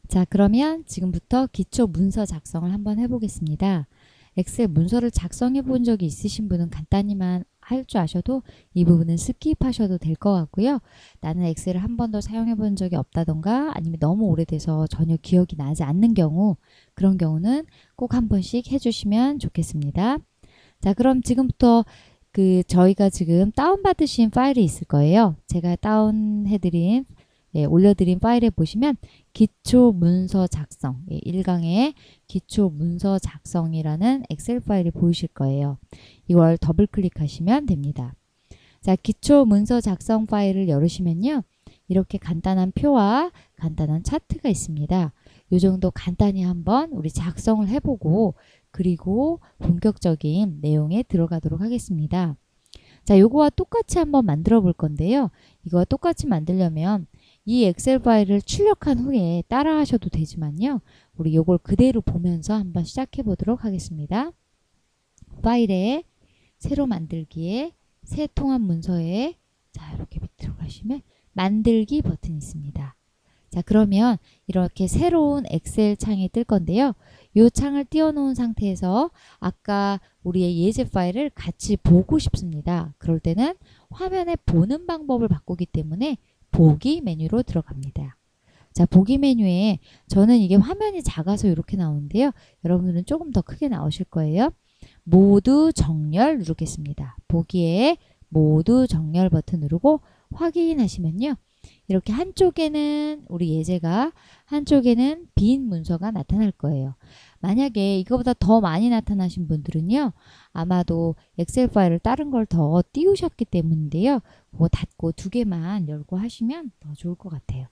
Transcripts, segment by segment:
자, 그러면 지금부터 기초 문서 작성을 한번 해보겠습니다. 엑셀 문서를 작성해 본 적이 있으신 분은 간단히만 할 줄 아셔도 이 부분은 스킵하셔도 될 것 같고요. 나는 엑셀을 한 번도 사용해 본 적이 없다던가 아니면 너무 오래돼서 전혀 기억이 나지 않는 경우, 그런 경우는 꼭 한 번씩 해주시면 좋겠습니다. 자, 그럼 지금부터 저희가 지금 다운받으신 파일이 있을 거예요. 제가 다운해드린 올려드린 파일에 보시면 기초 문서 작성 1강의 기초 문서 작성이라는 엑셀 파일이 보이실 거예요. 이걸 더블 클릭하시면 됩니다. 자, 기초 문서 작성 파일을 열으시면요. 이렇게 간단한 표와 간단한 차트가 있습니다. 이 정도 간단히 한번 우리 작성을 해보고 그리고 본격적인 내용에 들어가도록 하겠습니다. 자, 요거와 똑같이 한번 만들어 볼 건데요. 이거와 똑같이 만들려면 이 엑셀 파일을 출력한 후에 따라 하셔도 되지만요. 우리 요걸 그대로 보면서 한번 시작해 보도록 하겠습니다. 파일에 새로 만들기에 새 통합 문서에 자, 이렇게 밑으로 가시면 만들기 버튼이 있습니다. 자, 그러면 이렇게 새로운 엑셀 창이 뜰 건데요. 이 창을 띄워놓은 상태에서 아까 우리의 예제 파일을 같이 보고 싶습니다. 그럴 때는 화면에 보는 방법을 바꾸기 때문에 보기 메뉴로 들어갑니다. 자, 보기 메뉴에 저는 이게 화면이 작아서 이렇게 나오는데요. 여러분들은 조금 더 크게 나오실 거예요. 모두 정렬 누르겠습니다. 보기에 모두 정렬 버튼 누르고 확인하시면요. 이렇게 한쪽에는 우리 예제가 한쪽에는 빈 문서가 나타날 거예요. 만약에 이거보다 더 많이 나타나신 분들은요. 아마도 엑셀 파일을 다른 걸 더 띄우셨기 때문인데요. 그거 닫고 두 개만 열고 하시면 더 좋을 것 같아요.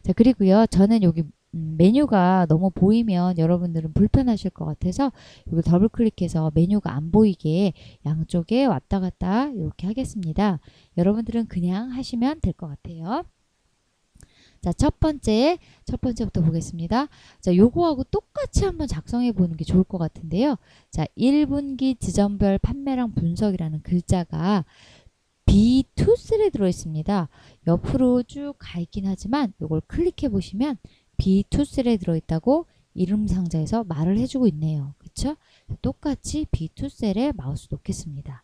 자, 그리고요. 저는 여기 메뉴가 너무 보이면 여러분들은 불편하실 것 같아서 여기 더블 클릭해서 메뉴가 안 보이게 양쪽에 왔다 갔다 이렇게 하겠습니다. 여러분들은 그냥 하시면 될 것 같아요. 자, 첫 번째부터 보겠습니다. 자, 요거하고 똑같이 한번 작성해 보는 게 좋을 것 같은데요. 자, 1분기 지점별 판매량 분석이라는 글자가 B2셀에 들어있습니다. 옆으로 쭉 가 있긴 하지만 이걸 클릭해 보시면 B2셀에 들어있다고 이름 상자에서 말을 해주고 있네요. 그쵸? 똑같이 B2셀에 마우스 놓겠습니다.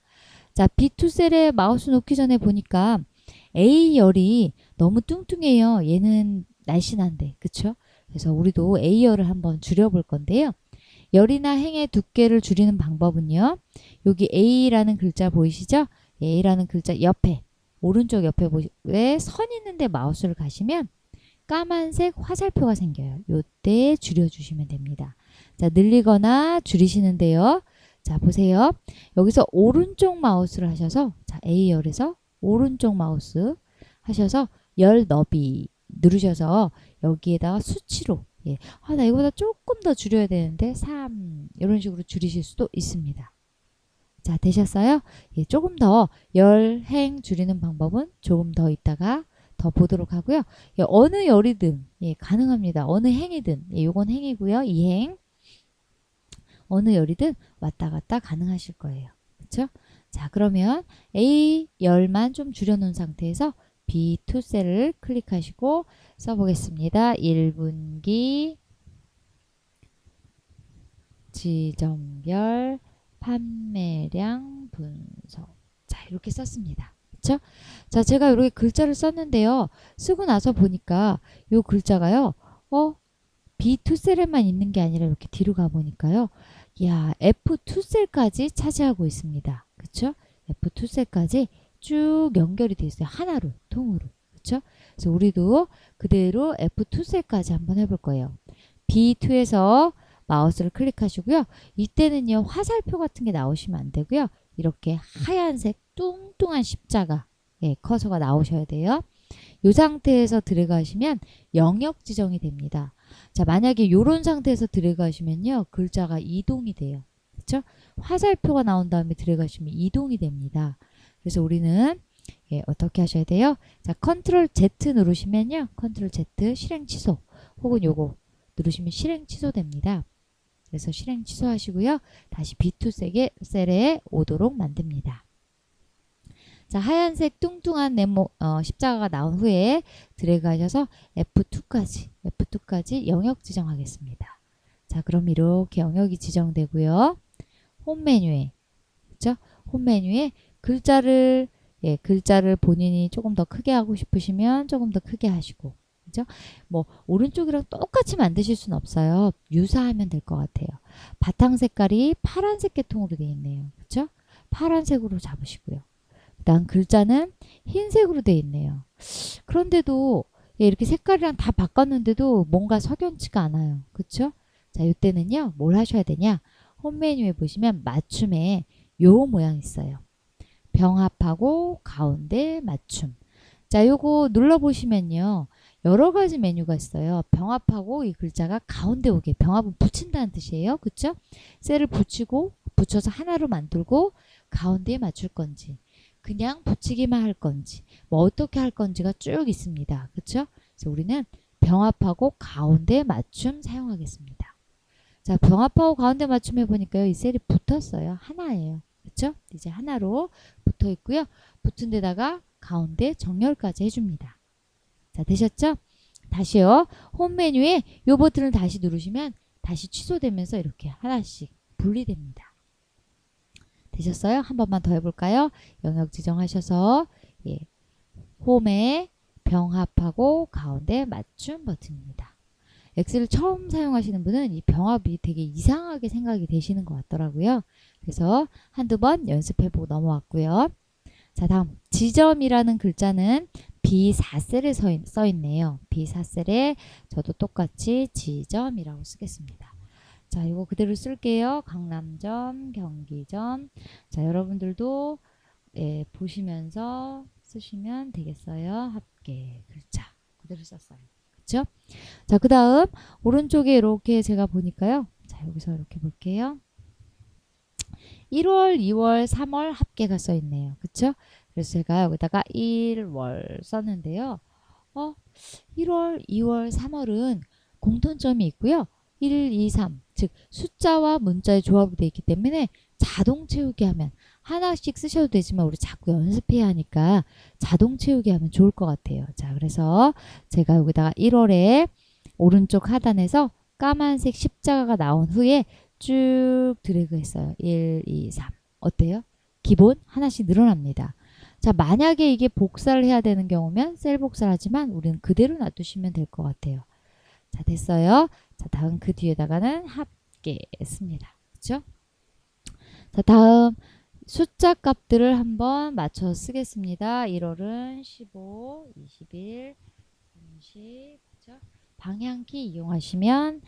자, B2셀에 마우스 놓기 전에 보니까 A열이 너무 뚱뚱해요. 얘는 날씬한데, 그쵸? 그래서 우리도 A열을 한번 줄여볼 건데요. 열이나 행의 두께를 줄이는 방법은요. 여기 A라는 글자 보이시죠? A라는 글자 옆에 오른쪽 옆에 왜 선 있는데 마우스를 가시면 까만색 화살표가 생겨요. 요때 줄여주시면 됩니다. 자, 늘리거나 줄이시는데요. 자, 보세요. 여기서 오른쪽 마우스를 하셔서 자, A열에서 오른쪽 마우스 하셔서 열 너비 누르셔서 여기에다가 수치로 나 이거보다 조금 더 줄여야 되는데 3 이런 식으로 줄이실 수도 있습니다. 자, 되셨어요? 조금 더 열행 줄이는 방법은 조금 더 있다가 더 보도록 하고요. 어느 열이든 가능합니다. 어느 행이든 요건 행이고요. 이 행 어느 열이든 왔다 갔다 가능하실 거예요. 그렇죠? 자, 그러면 A 열만 좀 줄여놓은 상태에서 B2 셀을 클릭하시고 써보겠습니다. 1분기 지점별 판매량 분석. 자, 이렇게 썼습니다. 그쵸? 자, 제가 이렇게 글자를 썼는데요. 쓰고 나서 보니까 이 글자가요. B2셀에만 있는 게 아니라 이렇게 뒤로 가보니까요. 야, F2셀까지 차지하고 있습니다. 그쵸? F2셀까지 쭉 연결이 되어 있어요. 하나로, 통으로. 그쵸? 그래서 우리도 그대로 F2셀까지 한번 해볼 거예요. B2에서 마우스를 클릭하시고요. 이때는요. 화살표 같은 게 나오시면 안 되고요. 이렇게 하얀색 뚱뚱한 십자가 커서가 나오셔야 돼요. 이 상태에서 들어가시면 영역 지정이 됩니다. 자, 만약에 이런 상태에서 들어가시면요. 글자가 이동이 돼요. 그렇죠? 화살표가 나온 다음에 들어가시면 이동이 됩니다. 그래서 우리는 어떻게 하셔야 돼요? 자, 컨트롤 Z 누르시면요. 컨트롤 Z 실행 취소 혹은 요거 누르시면 실행 취소됩니다. 그래서 실행 취소하시고요. 다시 B2 셀에 오도록 만듭니다. 자, 하얀색 뚱뚱한 십자가가 나온 후에 드래그 하셔서 F2까지 영역 지정하겠습니다. 자, 그럼 이렇게 영역이 지정되고요. 홈 메뉴에, 그쵸? 홈 메뉴에 글자를 본인이 조금 더 크게 하고 싶으시면 조금 더 크게 하시고, 그죠? 뭐 오른쪽이랑 똑같이 만드실 수는 없어요. 유사하면 될 것 같아요. 바탕 색깔이 파란색 계통으로 되어 있네요. 그쵸? 파란색으로 잡으시고요. 그다음 글자는 흰색으로 되어 있네요. 그런데도 이렇게 색깔이랑 다 바꿨는데도 뭔가 석연치가 않아요. 그쵸? 자, 이때는요, 뭘 하셔야 되냐? 홈 메뉴에 보시면 맞춤에 요 모양 있어요. 병합하고 가운데 맞춤. 자, 요거 눌러보시면요. 여러 가지 메뉴가 있어요. 병합하고 이 글자가 가운데 오게. 병합은 붙인다는 뜻이에요. 그쵸? 셀을 붙여서 하나로 만들고 가운데에 맞출 건지, 그냥 붙이기만 할 건지, 뭐 어떻게 할 건지가 쭉 있습니다. 그쵸? 그래서 우리는 병합하고 가운데 맞춤 사용하겠습니다. 자, 병합하고 가운데 맞춤 해보니까요. 이 셀이 붙었어요. 하나예요. 그쵸? 이제 하나로 붙어 있고요. 붙은 데다가 가운데 정렬까지 해줍니다. 자, 되셨죠? 다시요. 홈 메뉴에 이 버튼을 다시 누르시면 다시 취소되면서 이렇게 하나씩 분리됩니다. 되셨어요? 한 번만 더 해볼까요? 영역 지정하셔서 홈에 병합하고 가운데 맞춤 버튼입니다. 엑셀을 처음 사용하시는 분은 이 병합이 되게 이상하게 생각이 되시는 것 같더라고요. 그래서 한두 번 연습해보고 넘어왔고요. 자, 다음 지점이라는 글자는 B4셀에 써 있네요. B4셀에 저도 똑같이 지점이라고 쓰겠습니다. 자, 이거 그대로 쓸게요. 강남점, 경기점. 자, 여러분들도 보시면서 쓰시면 되겠어요. 합계 글자 그대로 썼어요. 그렇죠? 자, 그 다음 오른쪽에 이렇게 제가 보니까요. 자, 여기서 이렇게 볼게요. 1월, 2월, 3월 합계가 써 있네요. 그쵸? 그래서 제가 여기다가 1월 썼는데요. 1월, 2월, 3월은 공통점이 있고요. 1, 2, 3, 즉 숫자와 문자의 조합이 되어 있기 때문에 자동 채우기 하면 하나씩 쓰셔도 되지만 우리 자꾸 연습해야 하니까 자동 채우기 하면 좋을 것 같아요. 자, 그래서 제가 여기다가 1월에 오른쪽 하단에서 까만색 십자가가 나온 후에 쭉 드래그 했어요. 1, 2, 3. 어때요? 기본 하나씩 늘어납니다. 자, 만약에 이게 복사를 해야 되는 경우면 셀 복사를 하지만 우리는 그대로 놔두시면 될 것 같아요. 자, 됐어요. 자, 다음 그 뒤에다가는 합계 씁니다. 그렇죠? 자, 다음 숫자 값들을 한번 맞춰 쓰겠습니다. 1월은 15, 21, 30, 그렇죠? 방향키 이용하시면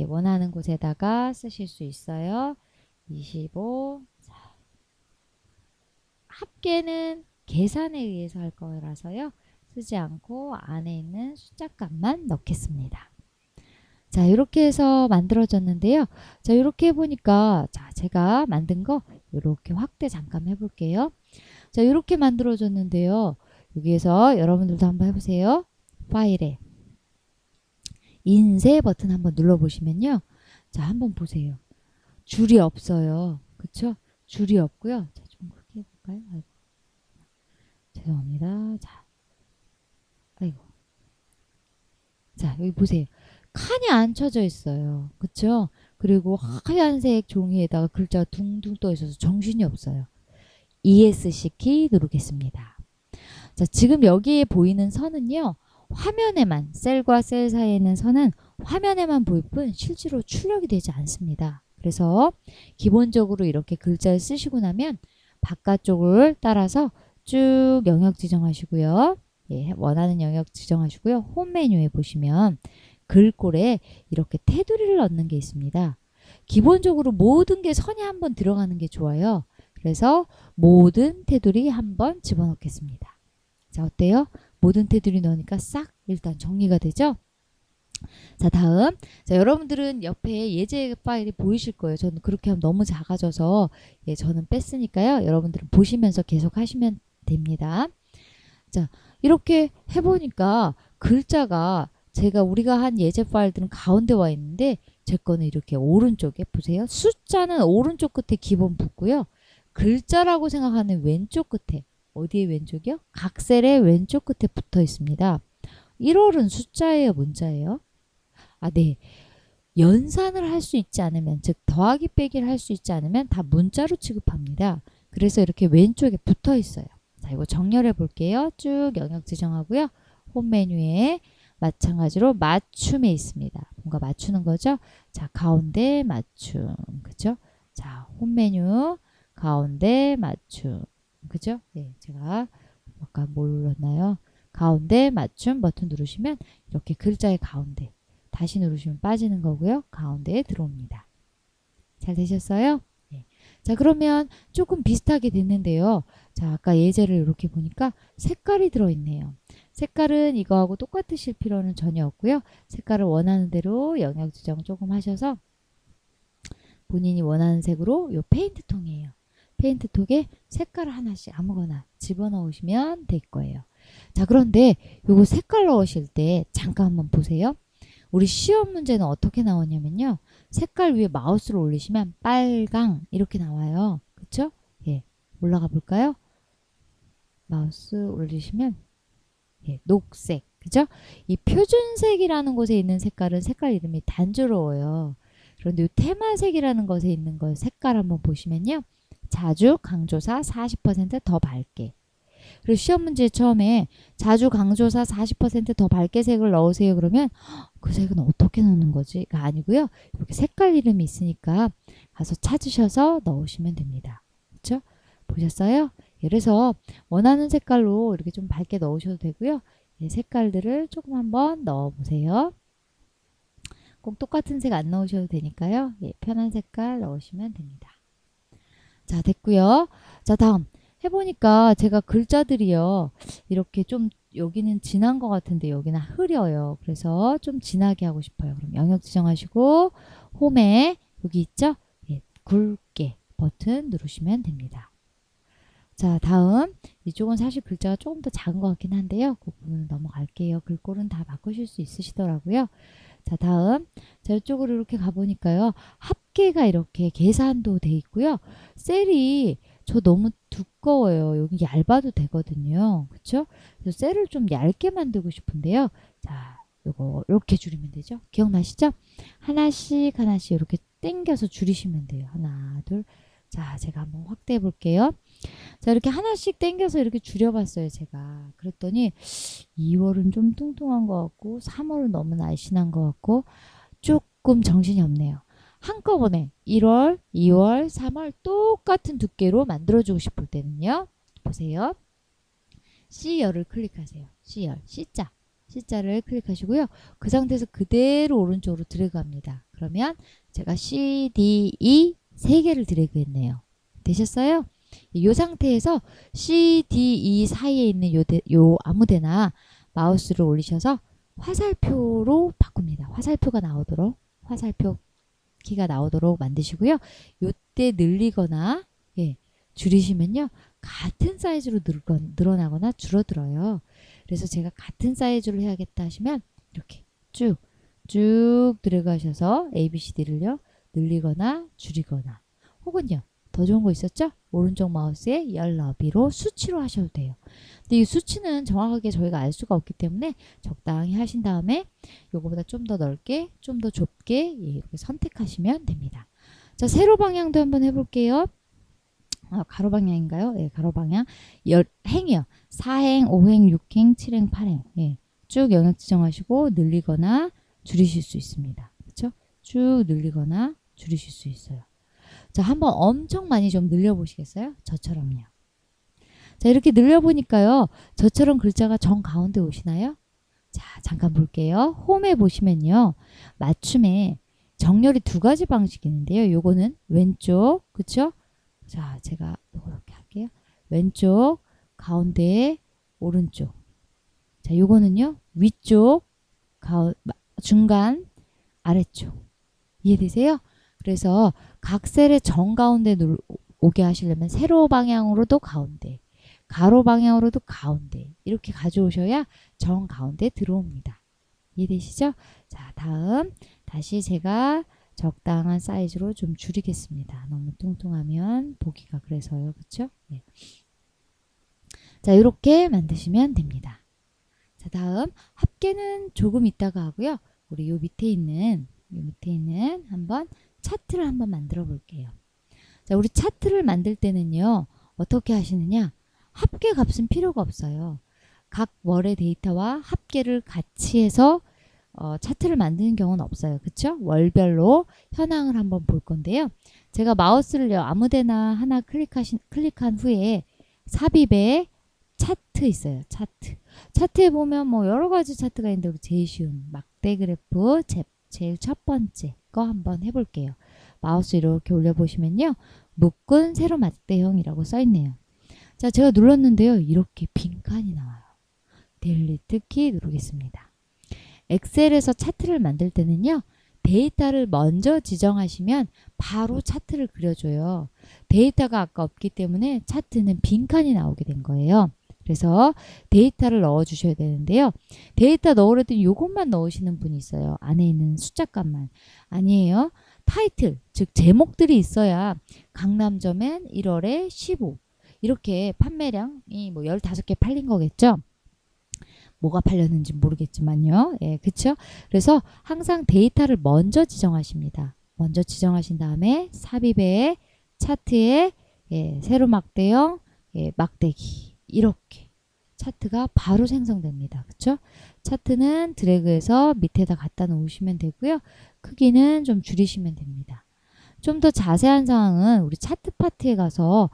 원하는 곳에다가 쓰실 수 있어요. 25. 자, 합계는 계산에 의해서 할 거라서요. 쓰지 않고 안에 있는 숫자 값만 넣겠습니다. 자, 이렇게 해서 만들어졌는데요. 자, 이렇게 해보니까 자, 제가 만든 거 이렇게 확대 잠깐 해볼게요. 자, 이렇게 만들어졌는데요. 여기에서 여러분들도 한번 해보세요. 파일에 인쇄 버튼 한번 눌러보시면요. 자, 한번 보세요. 줄이 없어요. 그쵸? 줄이 없고요. 자, 좀 크게 해볼까요? 아이고. 죄송합니다. 자, 아이고. 자, 여기 보세요. 칸이 안 쳐져 있어요. 그쵸? 그리고 하얀색 종이에다가 글자가 둥둥 떠 있어서 정신이 없어요. ESC 키 누르겠습니다. 자, 지금 여기에 보이는 선은요. 화면에만, 셀과 셀 사이에 있는 선은 화면에만 보일 뿐 실제로 출력이 되지 않습니다. 그래서 기본적으로 이렇게 글자를 쓰시고 나면 바깥쪽을 따라서 쭉 영역 지정하시고요. 원하는 영역 지정하시고요. 홈 메뉴에 보시면 글꼴에 이렇게 테두리를 넣는 게 있습니다. 기본적으로 모든 게 선이 한번 들어가는 게 좋아요. 그래서 모든 테두리 한번 집어넣겠습니다. 자, 어때요? 모든 테두리 넣으니까 싹 일단 정리가 되죠? 자, 다음. 자, 여러분들은 옆에 예제 파일이 보이실 거예요. 저는 그렇게 하면 너무 작아져서 저는 뺐으니까요. 여러분들은 보시면서 계속 하시면 됩니다. 자, 이렇게 해보니까 글자가 우리가 한 예제 파일들은 가운데 와 있는데 제 거는 이렇게 오른쪽에 보세요. 숫자는 오른쪽 끝에 기본 붙고요. 글자라고 생각하는 왼쪽 끝에 어디에 왼쪽이요? 각셀의 왼쪽 끝에 붙어 있습니다. 1월은 숫자예요, 문자예요? 아, 네. 연산을 할 수 있지 않으면, 즉 더하기 빼기를 할 수 있지 않으면 다 문자로 취급합니다. 그래서 이렇게 왼쪽에 붙어 있어요. 자, 이거 정렬해 볼게요. 쭉 영역 지정하고요. 홈 메뉴에 마찬가지로 맞춤에 있습니다. 뭔가 맞추는 거죠. 자, 가운데 맞춤. 그죠? 자, 홈 메뉴 가운데 맞춤. 그죠? 예, 제가 아까 뭘 눌렀나요? 가운데 맞춤 버튼 누르시면 이렇게 글자의 가운데 다시 누르시면 빠지는 거고요. 가운데에 들어옵니다. 잘 되셨어요? 네. 자, 그러면 조금 비슷하게 됐는데요. 자, 아까 예제를 이렇게 보니까 색깔이 들어있네요. 색깔은 이거하고 똑같으실 필요는 전혀 없고요. 색깔을 원하는 대로 영역 지정 조금 하셔서 본인이 원하는 색으로 요 페인트 통이에요. 페인트 통에 색깔을 하나씩 아무거나 집어넣으시면 될 거예요. 자, 그런데 요거 색깔 넣으실 때 잠깐 한번 보세요. 우리 시험 문제는 어떻게 나오냐면요. 색깔 위에 마우스를 올리시면 빨강 이렇게 나와요. 그쵸? 예. 올라가 볼까요? 마우스 올리시면 예, 녹색. 그죠? 이 표준색이라는 곳에 있는 색깔은 색깔 이름이 단조로워요. 그런데 이 테마색이라는 것에 있는 거 색깔 한번 보시면요. 자주 강조사 40%더 밝게. 그리고 시험 문제 처음에 자주 강조사 40%더 밝게 색을 넣으세요. 그러면 그 색은 어떻게 넣는 거지?가 아니고요. 이렇게 색깔 이름이 있으니까 가서 찾으셔서 넣으시면 됩니다. 그렇죠? 보셨어요? 그래서 원하는 색깔로 이렇게 좀 밝게 넣으셔도 되고요. 색깔들을 조금 한번 넣어보세요. 꼭 똑같은 색 안 넣으셔도 되니까요. 편한 색깔 넣으시면 됩니다. 자, 됐고요. 자, 다음 해보니까 제가 글자들이요. 이렇게 좀 여기는 진한 것 같은데 여기는 흐려요. 그래서 좀 진하게 하고 싶어요. 그럼 영역 지정하시고 홈에 여기 있죠? 예, 굵게 버튼 누르시면 됩니다. 자, 다음 이쪽은 사실 글자가 조금 더 작은 것 같긴 한데요. 그 부분은 넘어갈게요. 글꼴은 다 바꾸실 수 있으시더라고요. 자, 다음 자, 이쪽으로 이렇게 가보니까요. 합계가 이렇게 계산도 돼 있고요. 셀이 저 너무 두꺼워요. 여기 얇아도 되거든요. 그쵸? 그래서 셀을 좀 얇게 만들고 싶은데요. 자, 요거 이렇게 줄이면 되죠. 기억나시죠? 하나씩 하나씩 이렇게 당겨서 줄이시면 돼요. 하나, 둘. 자, 제가 한번 확대해 볼게요. 자, 이렇게 하나씩 당겨서 이렇게 줄여봤어요, 제가. 그랬더니 2월은 좀 뚱뚱한 것 같고 3월은 너무 날씬한 것 같고 조금 정신이 없네요. 한꺼번에 1월, 2월, 3월 똑같은 두께로 만들어주고 싶을 때는요. 보세요. C열을 클릭하세요. C열, C자. C자를 클릭하시고요. 그 상태에서 그대로 오른쪽으로 드래그합니다. 그러면 제가 C, D, E 3개를 드래그했네요. 되셨어요? 이 상태에서 C, D, E 사이에 있는 요 아무데나 마우스를 올리셔서 화살표로 바꿉니다. 화살표가 나오도록 화살표 키가 나오도록 만드시고요. 요때 늘리거나 예, 줄이시면요. 같은 사이즈로 늘어나거나 줄어들어요. 그래서 제가 같은 사이즈로 해야겠다 하시면 이렇게 쭉 드래그 하셔서 ABCD를요. 늘리거나 줄이거나 혹은요. 더 좋은 거 있었죠? 오른쪽 마우스에 열 너비로 수치로 하셔도 돼요. 근데 이 수치는 정확하게 저희가 알 수가 없기 때문에 적당히 하신 다음에 요거보다 좀 더 넓게, 좀 더 좁게 이렇게 선택하시면 됩니다. 자, 세로 방향도 한번 해볼게요. 가로 방향인가요? 예, 가로 방향. 행이요. 4행, 5행, 6행, 7행, 8행. 예, 쭉 영역 지정하시고 늘리거나 줄이실 수 있습니다. 그렇죠? 쭉 늘리거나 줄이실 수 있어요. 자, 한번 엄청 많이 좀 늘려보시겠어요? 저처럼요. 자, 이렇게 늘려보니까요. 저처럼 글자가 정 가운데 오시나요? 자, 잠깐 볼게요. 홈에 보시면요. 맞춤에 정렬이 2가지 방식이 있는데요. 요거는 왼쪽, 그쵸? 자, 제가 이렇게 할게요. 왼쪽, 가운데, 오른쪽. 자, 요거는요. 위쪽, 중간, 아래쪽. 이해되세요? 그래서 각 셀의 정가운데 오게 하시려면 세로 방향으로도 가운데, 가로 방향으로도 가운데 이렇게 가져오셔야 정가운데 들어옵니다. 이해되시죠? 자, 다음 다시 제가 적당한 사이즈로 좀 줄이겠습니다. 너무 뚱뚱하면 보기가 그래서요. 그렇죠? 네. 자, 이렇게 만드시면 됩니다. 자, 다음 합계는 조금 이따가 하고요. 우리 요 밑에 있는 한번 차트를 한번 만들어 볼게요. 자, 우리 차트를 만들 때는요. 어떻게 하시느냐? 합계 값은 필요가 없어요. 각 월의 데이터와 합계를 같이 해서 차트를 만드는 경우는 없어요. 그쵸? 월별로 현황을 한번 볼 건데요. 제가 마우스를요. 아무데나 하나 클릭한 후에 삽입에 차트 있어요. 차트에 보면 뭐 여러 가지 차트가 있는데 우리 제일 쉬운 막대 그래프 제일 첫 번째 거 한번 해볼게요. 마우스 이렇게 올려보시면요. 묶은 세로 막대형이라고 써있네요. 자, 제가 눌렀는데요. 이렇게 빈칸이 나와요. 딜리트 키 누르겠습니다. 엑셀에서 차트를 만들 때는요. 데이터를 먼저 지정하시면 바로 차트를 그려줘요. 데이터가 아까 없기 때문에 차트는 빈칸이 나오게 된 거예요. 그래서 데이터를 넣어 주셔야 되는데요. 데이터 넣으려던 요것만 넣으시는 분이 있어요. 안에 있는 숫자값만. 아니에요. 타이틀, 즉 제목들이 있어야 강남점엔 1월에 15 이렇게 판매량이 뭐 15개 팔린 거겠죠. 뭐가 팔렸는지 모르겠지만요. 예, 그쵸? 그래서 항상 데이터를 먼저 지정하십니다. 먼저 지정하신 다음에 삽입에 차트에 세로 막대형, 막대기 이렇게 차트가 바로 생성됩니다. 그쵸? 차트는 드래그해서 밑에다 갖다 놓으시면 되고요. 크기는 좀 줄이시면 됩니다. 좀 더 자세한 사항은 우리 차트 파트에 가서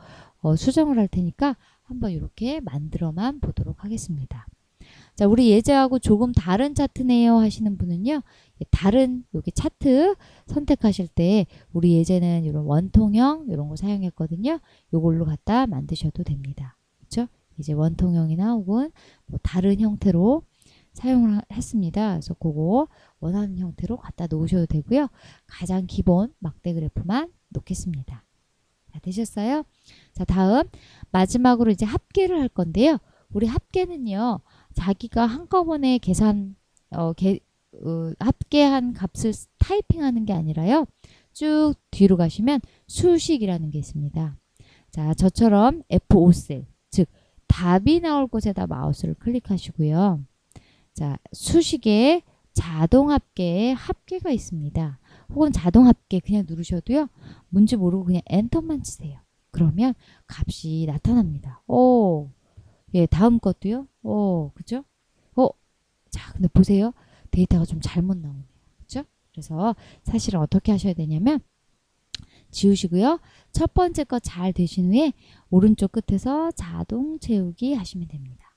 수정을 할 테니까 한번 이렇게 만들어만 보도록 하겠습니다. 자, 우리 예제하고 조금 다른 차트네요 하시는 분은요. 다른 여기 차트 선택하실 때 우리 예제는 이런 원통형 이런 거 사용했거든요. 이걸로 갖다 만드셔도 됩니다. 그렇죠? 이제 원통형이나 혹은 뭐 다른 형태로 사용을 했습니다. 그래서 그거 원하는 형태로 갖다 놓으셔도 되고요. 가장 기본 막대 그래프만 놓겠습니다. 자, 되셨어요? 자, 다음 마지막으로 이제 합계를 할 건데요. 우리 합계는요. 자기가 한꺼번에 합계한 값을 타이핑하는 게 아니라요. 쭉 뒤로 가시면 수식이라는 게 있습니다. 자, 저처럼 F5셀, 즉 답이 나올 곳에다 마우스를 클릭하시고요. 자, 수식에 자동 합계에 합계가 있습니다. 혹은 자동 합계 그냥 누르셔도요. 뭔지 모르고 그냥 엔터만 치세요. 그러면 값이 나타납니다. 오, 예, 다음 것도요. 오, 그죠? 자, 근데 보세요. 데이터가 좀 잘못 나오네요. 그죠? 그래서 사실은 어떻게 하셔야 되냐면 지우시고요. 첫 번째 거 잘 되신 후에 오른쪽 끝에서 자동 채우기 하시면 됩니다.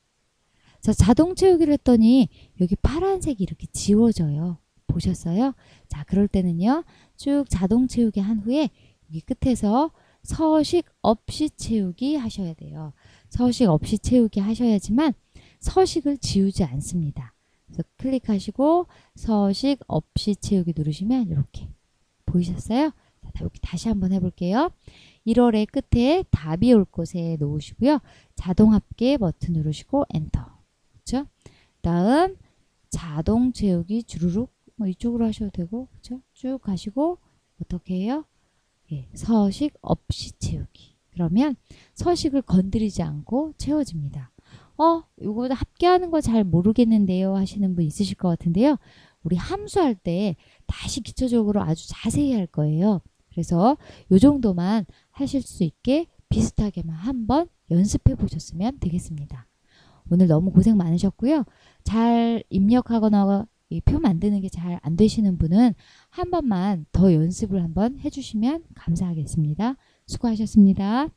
자, 자동 채우기를 했더니 여기 파란색이 이렇게 지워져요. 보셨어요? 자, 그럴 때는요. 쭉 자동 채우기 한 후에 여기 끝에서 서식 없이 채우기 하셔야 돼요. 서식 없이 채우기 하셔야지만 서식을 지우지 않습니다. 그래서 클릭하시고 서식 없이 채우기 누르시면 이렇게 보이셨어요? 자, 이렇게 다시 한번 해볼게요. 1월의 끝에 답이 올 곳에 놓으시고요. 자동 합계 버튼 누르시고 엔터. 그렇죠? 다음 자동 채우기 주르륵 뭐 이쪽으로 하셔도 되고 그렇죠? 쭉 가시고 어떻게 해요? 예, 서식 없이 채우기. 그러면 서식을 건드리지 않고 채워집니다. 이거 합계하는 거 잘 모르겠는데요 하시는 분 있으실 것 같은데요. 우리 함수할 때 다시 기초적으로 아주 자세히 할 거예요. 그래서 이 정도만 하실 수 있게 비슷하게만 한번 연습해 보셨으면 되겠습니다. 오늘 너무 고생 많으셨고요. 잘 입력하거나 이 표 만드는 게 잘 안 되시는 분은 한 번만 더 연습을 한번 해주시면 감사하겠습니다. 수고하셨습니다.